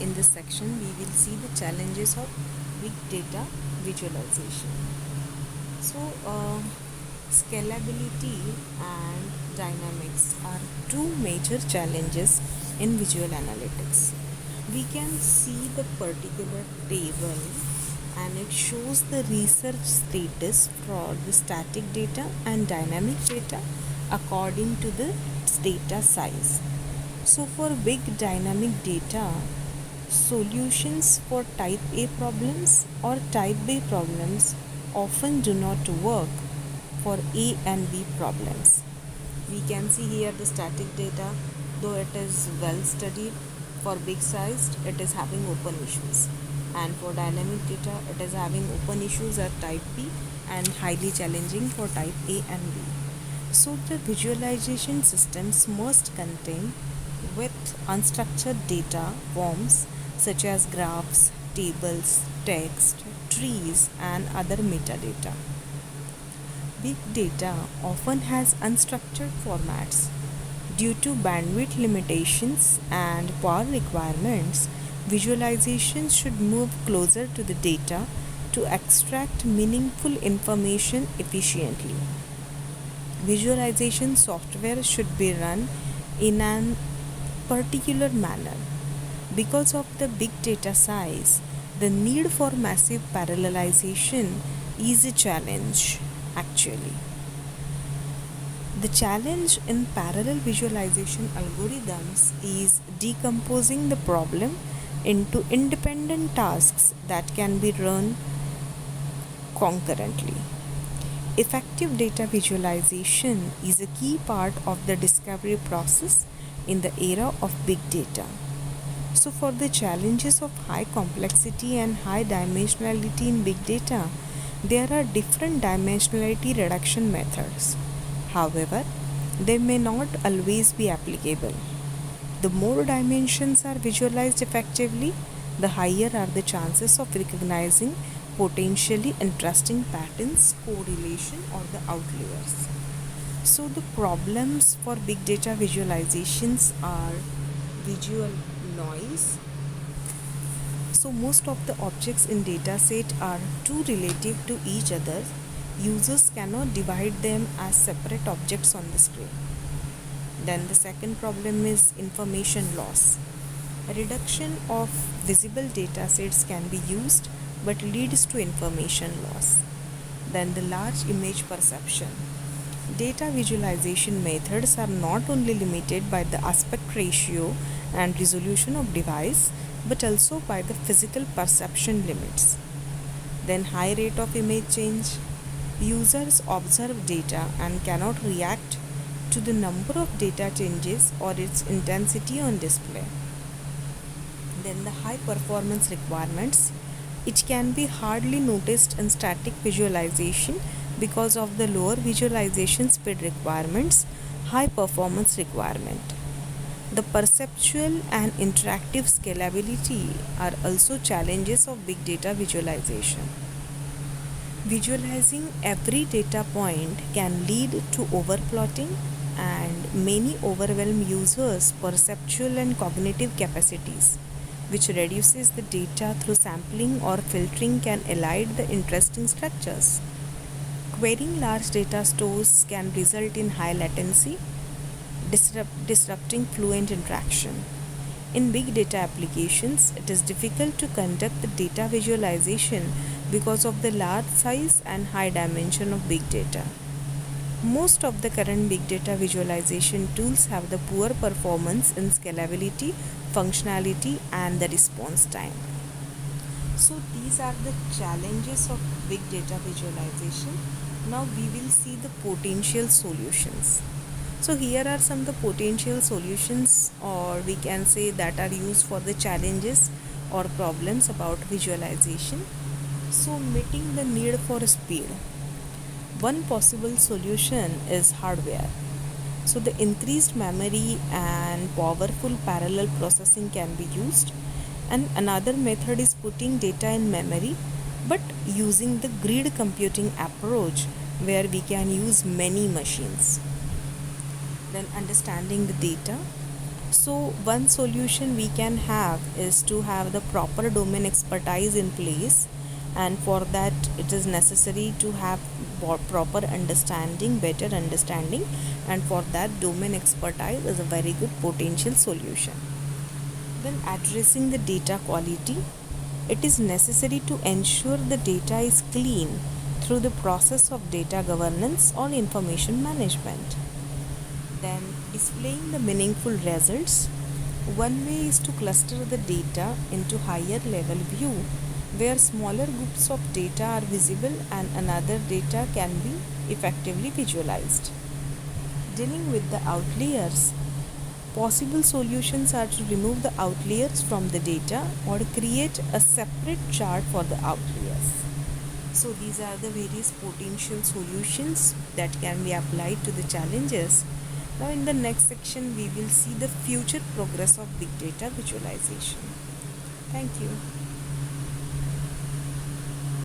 In this section, we will see the challenges of big data visualization. So, scalability and dynamics are two major challenges in visual analytics. We can see the particular table and it shows the research status for the static data and dynamic data according to the data size. So, for big dynamic data, solutions for type A problems or type B problems often do not work for A and B problems. We can see here the static data, though it is well studied, for big sized it is having open issues, and for dynamic data it is having open issues at type B and highly challenging for type A and B. So the visualization systems must contain with unstructured data forms such as graphs, tables, text, trees, and other metadata. Big data often has unstructured formats. Due to bandwidth limitations and power requirements, visualization should move closer to the data to extract meaningful information efficiently. Visualization software should be run in an particular manner. Because of the big data size, the need for massive parallelization is a challenge actually. The challenge in parallel visualization algorithms is decomposing the problem into independent tasks that can be run concurrently. Effective data visualization is a key part of the discovery process in the era of big data. So, for the challenges of high complexity and high dimensionality in big data, there are different dimensionality reduction methods. However, they may not always be applicable. The more dimensions are visualized effectively, the higher are the chances of recognizing potentially interesting patterns, correlation, or the outliers. So, the problems for big data visualizations are visual noise. So, most of the objects in dataset are too relative to each other. Users cannot divide them as separate objects on the screen. Then the second problem is information loss. A reduction of visible data sets can be used but leads to information loss. Then the large image perception. Data visualization methods are not only limited by the aspect ratio and resolution of device but also by the physical perception limits. Then high rate of image change. Users observe data and cannot react to the number of data changes or its intensity on display. Then the high performance requirements. It can be hardly noticed in static visualization because of the lower visualization speed requirements, high performance requirement. The perceptual and interactive scalability are also challenges of big data visualization. Visualizing every data point can lead to overplotting, and many overwhelm users' perceptual and cognitive capacities, which reduces the data through sampling or filtering can elide the interesting structures. Querying large data stores can result in high latency, disrupting fluent interaction. In big data applications, it is difficult to conduct the data visualization because of the large size and high dimension of big data. Most of the current big data visualization tools have the poor performance in scalability, functionality, and the response time. So these are the challenges of big data visualization. Now we will see the potential solutions. So here are some of the potential solutions, or we can say that are used for the challenges or problems about visualization. So meeting the need for speed. One possible solution is hardware. So the increased memory and powerful parallel processing can be used. And another method is putting data in memory but using the grid computing approach where we can use many machines. Then understanding the data. So one solution we can have is to have the proper domain expertise in place, and for that it is necessary to have proper understanding, better understanding, and for that domain expertise is a very good potential solution. When addressing the data quality, it is necessary to ensure the data is clean through the process of data governance or information management. Then, displaying the meaningful results. One way is to cluster the data into higher level view where smaller groups of data are visible and another data can be effectively visualized. Dealing with the outliers. Possible solutions are to remove the outliers from the data or create a separate chart for the outliers. So these are the various potential solutions that can be applied to the challenges. Now in the next section we will see the future progress of big data visualization. Thank you.